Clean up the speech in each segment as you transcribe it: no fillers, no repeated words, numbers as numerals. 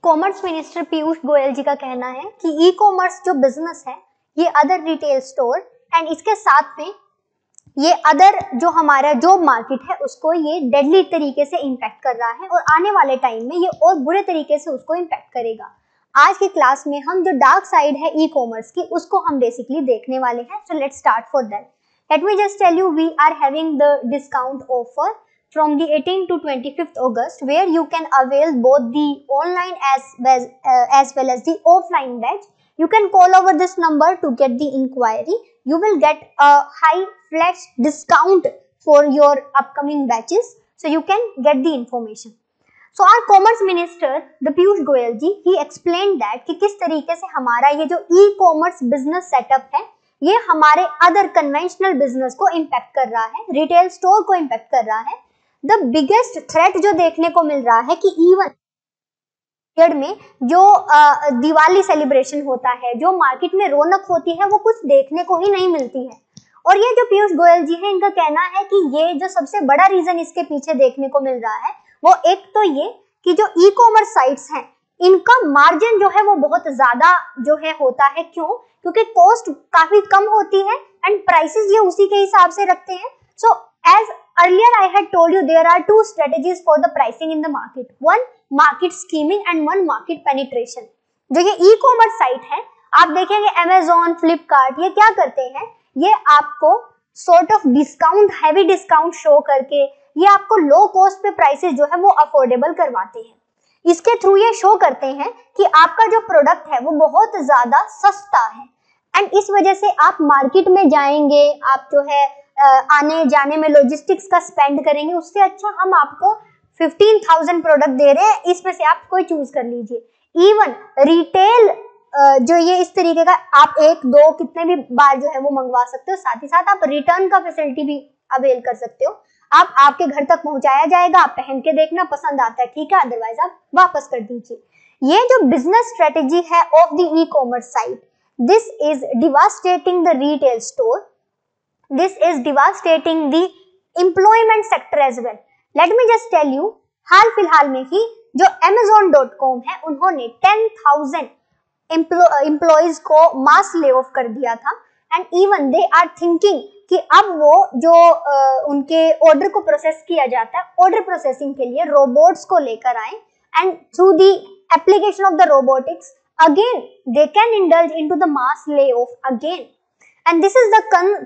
Commerce minister Piyush Goyal जी का कहना है कि ई कॉमर्स जो बिजनेस है ये अदर रिटेल स्टोर एंड इसके साथ में ये अदर जो हमारा जॉब मार्केट है उसको ये डेडली तरीके से इम्पैक्ट कर रहा है और आने वाले टाइम में ये और बुरे तरीके से उसको इम्पैक्ट करेगा। आज की क्लास में हम जो डार्क साइड है ई कॉमर्स की उसको हम बेसिकली देखने वाले हैं। So let's start for that. Let me just tell you we are having the discount offer from the 18th to 25th August where you can avail both the online as well as the offline batch. You can call over this number to get the inquiry. You will get a high flash discount for your upcoming batches, so you can get the information. So our commerce minister the Piyush Goyal ji he explained that कि किस तरीके से हमारा ये जो e-commerce business setup है ये हमारे अदर कन्वेंशनल बिजनेस को इम्पैक्ट कर रहा है, रिटेल स्टोर को इम्पैक्ट कर रहा है। द बिगेस्ट थ्रेट जो देखने को मिल रहा है कि इवन में जो दिवाली सेलिब्रेशन होता है, जो मार्केट में रौनक होती है वो कुछ देखने को ही नहीं मिलती है। और ये जो पीयूष गोयल जी है इनका कहना है कि ये जो सबसे बड़ा रीजन इसके पीछे देखने को मिल रहा है वो एक तो ये कि जो ई कॉमर्स साइट्स हैं इनका मार्जिन जो है वो बहुत ज्यादा जो है होता है। क्यों? क्योंकि कॉस्ट काफी कम होती है एंड प्राइसेस ये उसी के हिसाब से रखते हैं। So as earlier I had told you there are two strategies for the pricing in the market. One market scheming and one market penetration. जो ये e-commerce साइट है आप देखेंगे Amazon, Flipkart ये क्या करते हैं, ये आपको sort of discount, heavy discount show करके ये आपको लो कॉस्ट पे प्राइसेस जो है वो अफोर्डेबल करवाते हैं। इसके थ्रू ये शो करते हैं कि आपका जो प्रोडक्ट है वो बहुत ज्यादा सस्ता है एंड इस वजह से आप मार्केट में जाएंगे, आप जो है आने जाने में लॉजिस्टिक्स का स्पेंड करेंगे, उससे अच्छा हम आपको 15,000 प्रोडक्ट दे रहे हैं, इसमें से आप कोई चूज कर लीजिए। इवन रिटेल जो ये इस तरीके का आप एक दो कितने भी बार जो है वो मंगवा सकते हो, साथ ही साथ आप रिटर्न का फैसिलिटी भी अवेल कर सकते हो। आप आपके घर तक पहुंचाया जाएगा, आप पहन के देखना, पसंद आता है ठीक है, अदरवाइज आप वापस कर दीजिए। ये जो बिजनेस स्ट्रेटेजी है of the e commerce site, this is devastating the retail store, this is devastating the employment sector as well. Let me just tell you, हाल फिलहाल में ही जो Amazon.com है उन्होंने 10,000 एम्प्लॉइज को मास ले ऑफ कर दिया था and even they are thinking कि अब वो जो उनके ऑर्डर को प्रोसेस किया जाता है, ऑर्डर प्रोसेसिंग के लिए रोबोट्स को लेकर आए and through the application of the robotics again they can indulge into the mass lay off again. And this is the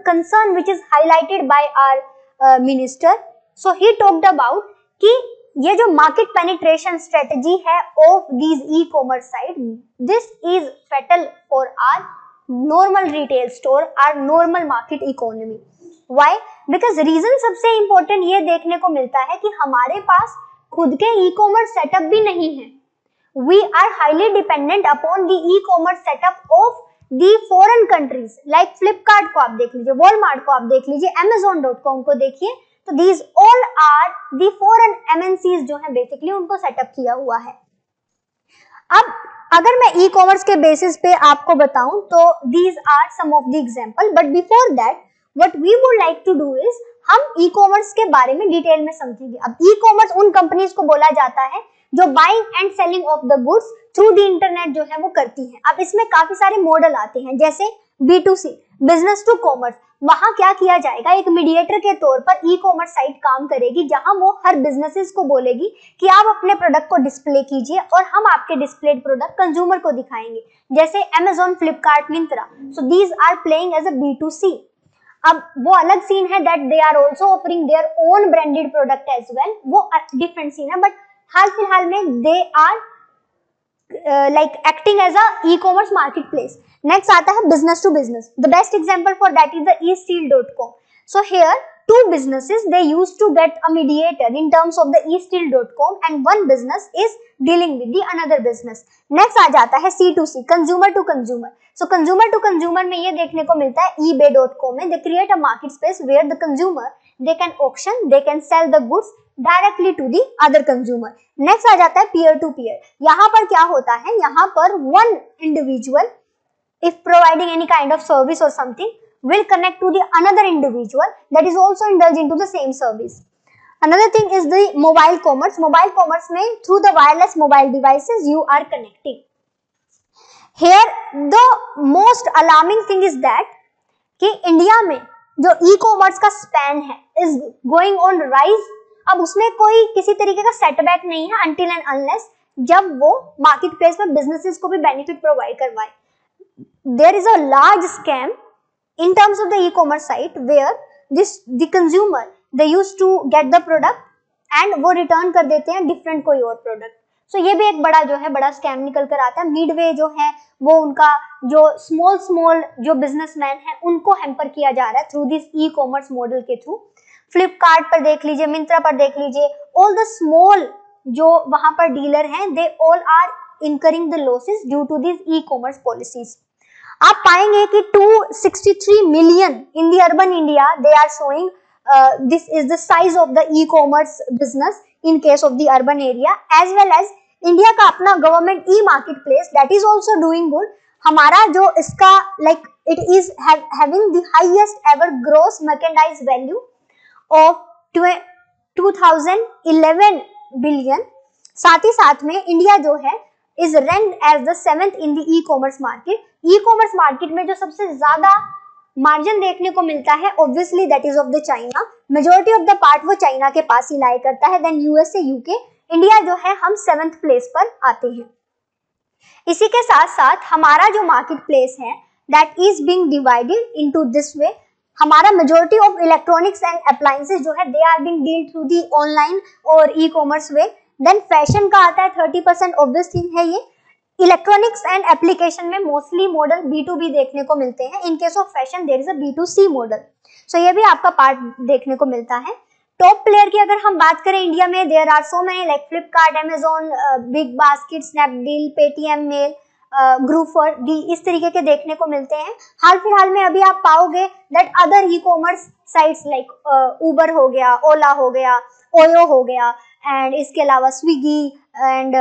concern which is highlighted by our minister. So he talked about कि ये जो market penetration strategy है of these e-commerce site, this is fatal for our normal retail store, our normal market economy. Why? Because reason सबसे important ये देखने को मिलता है कि हमारे पास खुद के e-commerce setup भी नहीं है। We are highly dependent upon the e-commerce setup of the foreign countries like Flipkart को आप देख लीजिए, वॉलमार्ट को आप देख लीजिए, Amazon.com को देखिए, तो these all are the foreign MNCs जो है बेसिकली उनको सेटअप किया हुआ है। अब अगर मैं ई कॉमर्स के बेसिस पे आपको बताऊं तो these are some of the example, but before that what we would like to do is हम ई कॉमर्स के बारे में डिटेल में समझेंगे। अब ई कॉमर्स उन कंपनीज को बोला जाता है जो buying and selling of the goods through the internet जो है वो करती हैं। अब इसमें काफी सारे मॉडल आते हैं जैसे B2C, बिजनेस टू कॉमर्स। वहां क्या किया जाएगा, एक मीडिएटर के तौर पर ई कॉमर्स साइट काम करेगी जहां वो हर बिजनेसेस को बोलेगी कि आप अपने प्रोडक्ट को डिस्प्ले कीजिए और हम आपके डिस्प्लेड प्रोडक्ट कंज्यूमर को दिखाएंगे, जैसे Amazon, Flipkart, Myntra। So these are playing as a B2C। अब वो अलग सीन है that they are also offering their own branded product as well, वो डिफरेंट सीन है, बट हाल फिलहाल में they are like acting as a e-commerce marketplace. Next आता है business to business. The best example for that is the eSteel.com. So here two businesses they used to get a mediator in terms of the eSteel.com and one business is dealing with the another business. Next आ जाता है C2C, consumer to consumer. So consumer to consumer में ये देखने को मिलता है eBay.com में they create a market space where the consumer they can auction, they can sell the goods directly to the other consumer. Next आ जाता है peer to peer. यहाँ पर क्या होता है, यहाँ पर one individual if providing any kind of service or something will connect to the another individual that is also indulge into the same service. Another thing is the mobile commerce. Mobile commerce में through the wireless mobile devices you are connecting. Here the most alarming thing is that कि India में जो e commerce का span है is going on rise. अब उसमें कोई किसी तरीके का सेटबैक नहीं है until and unless जब वो मार्केट प्लेस में बिजनेसेस को भी बेनिफिट प्रोवाइड करवाए. There is a large scam in terms of the e-commerce site where the consumer they used to get the product and वो रिटर्न कर देते हैं डिफरेंट कोई और प्रोडक्ट. सो ये भी एक बड़ा स्कैम निकल कर आता है. मिडवे जो है वो उनका जो स्मॉल जो बिजनेसमैन है उनको हैम्पर किया जा रहा है through this e commerce model के थ्रू. फ्लिपकार्ट पर देख लीजिए, मिंत्रा पर देख लीजिए, ऑल द स्मॉल जो वहां पर डीलर हैं they all are incurring the losses due to this e commerce policies. आप पाएंगे कि 263 million in the urban India they are showing this is the size of the e-commerce business in case of the urban area, as well as India का अपना government e market place that is also doing good. हमारा जो इसका like it is having the highest ever gross merchandise value of 2011 billion. साथ ही साथ में India जो है is ranked as the 7th in the e commerce market. E commerce market में जो सबसे ज्यादा मार्जिन देखने को मिलता है obviously that is of the China. Majority of the part वो चाइना के पास ही लाई करता है. Then USA, UK. इंडिया जो है हम 7th प्लेस पर आते हैं. इसी के साथ साथ हमारा जो मार्केट प्लेस है that is being divided into this way. हमारा majority of electronics and appliances जो है they are being deal through the online और e commerce way. Then fashion का आता है 30%. ऑब्वियस थिंग है ये. इलेक्ट्रॉनिक्स एंड एप्लीकेशन में मोस्टली मॉडल B2B देखने को मिलते हैं. In case of fashion there is a B2C model. So ये भी आपका पार्ट देखने को मिलता है. टॉप प्लेयर की अगर हम बात करें इंडिया में there are so many like Flipkart, Amazon, Big Basket, Snapdeal, Paytm Mall, Grofers, डी इस तरीके के देखने को मिलते हैं. हाल फिलहाल में अभी आप पाओगे that other e commerce sites like Uber हो गया, ओला हो गया, ओयो हो गया, एंड इसके अलावा Swiggy and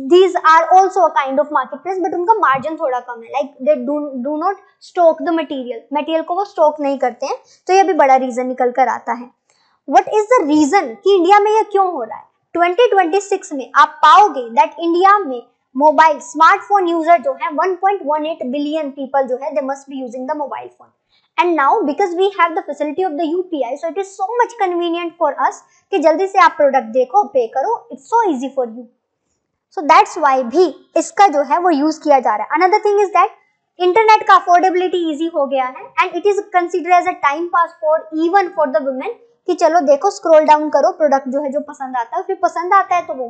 these are also a kind of market place, but उनका मार्जिन थोड़ा कम है. Like they do not stock the material को वो स्टॉक नहीं करते हैं. तो ये भी बड़ा रीजन निकल कर आता है. व्हाट इज द रीजन कि इंडिया में ये क्यों हो रहा है? 2026 में आप पाओगे दैट इंडिया में मोबाइल स्मार्टफोन यूजर जो है 1.18 बिलियन पीपल जो है they must be using the mobile phone. And now because we have the facility of the UPI, so it is so much convenient for us कि जल्दी से आप product देखो, pay करो, it's so easy for you. So that's why भी इसका जो है वो यूज किया जा रहा है. Another thing is that internet का अफोर्डेबिलिटी इजी हो गया है and it is considered as a time pass for even for the women कि चलो देखो स्क्रॉल डाउन करो, प्रोडक्ट जो है जो पसंद आता है, फिर पसंद आता है तो वो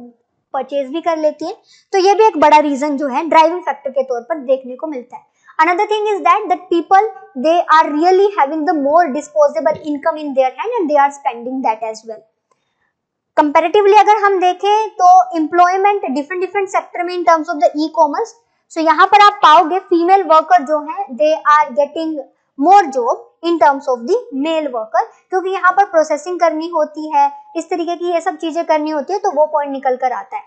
परचेज भी कर लेती है. तो ये भी एक बड़ा रीजन जो है ड्राइविंग फैक्टर के तौर पर देखने को मिलता है. Another thing is that people they are really having the more disposable income in their hand and they are spending that as well. Comparatively अगर हम देखें तो employment different सेक्टर में in terms of the e-commerce, so यहाँ पर आप पाओगे female worker जो है they are getting more job in terms of the male worker, क्योंकि यहाँ पर प्रोसेसिंग करनी होती है, इस तरीके की ये सब चीजें करनी होती है, तो वो पॉइंट निकल कर आता है.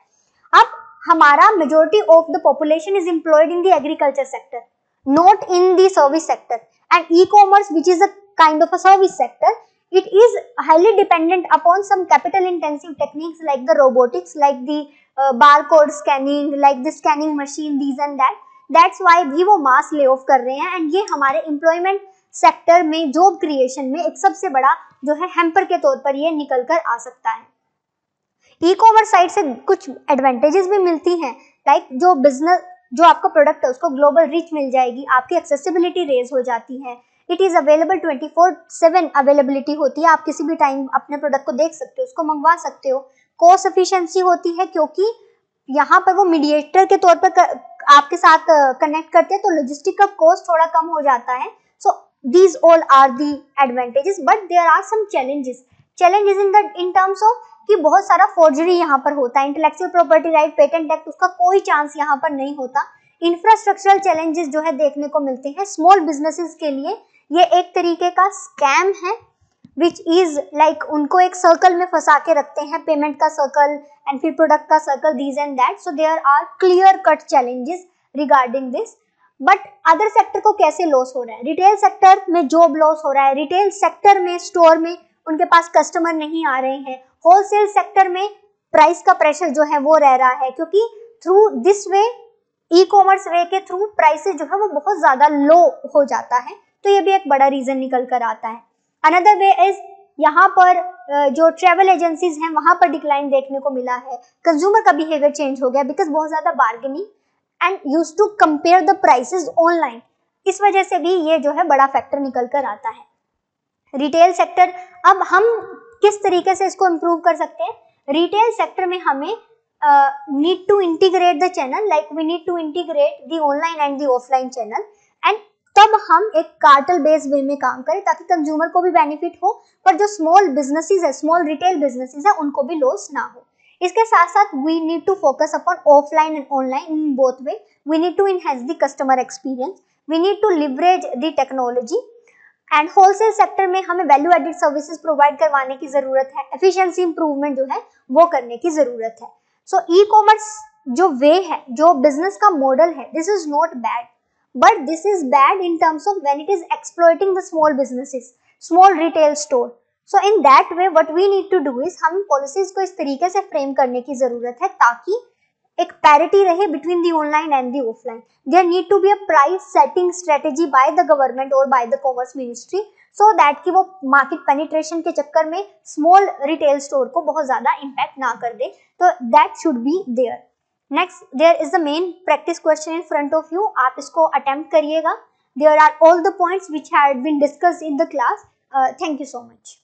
अब हमारा majority of the population is employed in the agriculture sector, not in the service sector, and e-commerce which is a kind of a service sector, it is highly dependent upon some capital intensive techniques like the robotics, like the barcode scanning, like the scanning machine, these and that. That's why भी वो mass lay off कर रहे हैं and ये हमारे employment sector में job creation में एक सबसे बड़ा जो है hamper के तौर पर ये निकल कर आ सकता है. e-commerce साइट से कुछ advantages भी मिलती हैं, like जो business जो आपका प्रोडक्ट है उसको ग्लोबल रीच मिल जाएगी, आपकी एक्सेसिबिलिटी रेज हो जाती है. इट इज अवेलेबल 24/7 अवेलेबिलिटी होती है, आप किसी भी टाइम अपने प्रोडक्ट को देख सकते हो, उसको मंगवा सकते हो. कॉस्ट एफिशिएंसी होती है क्योंकि यहाँ पर वो मीडिएटर के तौर पर आपके साथ कनेक्ट करते हैं, तो लॉजिस्टिक का कॉस्ट थोड़ा कम हो जाता है. So these all are the advantages, but there are some challenges in terms of कि बहुत सारा फोर्जरी यहाँ पर होता है. Intellectual property right, patent act, उसका कोई चांस यहाँ पर नहीं होता. इंफ्रास्ट्रक्चरल चैलेंजेस जो है देखने को मिलते हैं. स्मॉल बिजनेसेस के लिए ये एक तरीके का स्कैम है विच इज लाइक उनको एक सर्कल में फंसा के रखते हैं, पेमेंट का सर्कल एंड फिर प्रोडक्ट का circle, these and that. So there are clear cut challenges regarding this. But other sector को कैसे लॉस हो रहा है? रिटेल सेक्टर में जॉब लॉस हो रहा है, रिटेल सेक्टर में स्टोर में उनके पास कस्टमर नहीं आ रहे हैं, होलसेल सेक्टर में प्राइस का प्रेशर जो है वो रह रहा है, क्योंकि through this way, e commerce way के थ्रू प्राइसेस जो है वो बहुत ज्यादा लो हो जाता है, तो ये भी एक बड़ा रीजन निकल कर आता है। अनदर वे इज, यहाँ पर जो ट्रेवल एजेंसीज हैं वहां पर डिक्लाइन देखने को मिला है, कंज्यूमर का बिहेवियर चेंज हो गया बिकॉज बहुत ज्यादा bargaining and used to compare the prices online, इस वजह से भी ये जो है बड़ा फैक्टर निकल कर आता है। रिटेल सेक्टर, अब हम किस तरीके से इसको इम्प्रूव कर सकते हैं? रिटेल सेक्टर में हमें need to integrate the channel, like we need to integrate the online and the offline channel, and तब हम एक कार्टेल बेस्ड वे में काम करें ताकि कंज्यूमर को भी बेनिफिट हो, पर जो स्मॉल बिजनेसेस है, स्मॉल रिटेल बिजनेसेस है, उनको भी लॉस ना हो। इसके साथ साथ we need to focus upon offline and online in both way, we need to enhance the customer experience, we need to leverage the technology, and wholesale sector में हमें वैल्यू एडेड सर्विसेज प्रोवाइड करवाने की जरूरत है, efficiency improvement जो है वो करने की जरूरत है। सो ई कॉमर्स जो वे है, जो बिजनेस का मॉडल है, this is not bad, but this is bad in terms of when it is exploiting the small businesses, small retail store. So in that way what we need to do is, हम policies को इस तरीके से frame करने की जरूरत है ताकि एक पैरिटी रहे between the online and the offline. There need to be a price setting strategy by the government और by the commerce ministry, so that कि वो मार्केट पेनिट्रेशन के चक्कर में स्मॉल रिटेल स्टोर को बहुत ज्यादा इम्पैक्ट ना कर दे, तो that should be there. Next, there is the main practice question in front of you, आप इसको अटेम्प्ट करिएगा। There are all the points which had been discussed in the class. Thank you so much.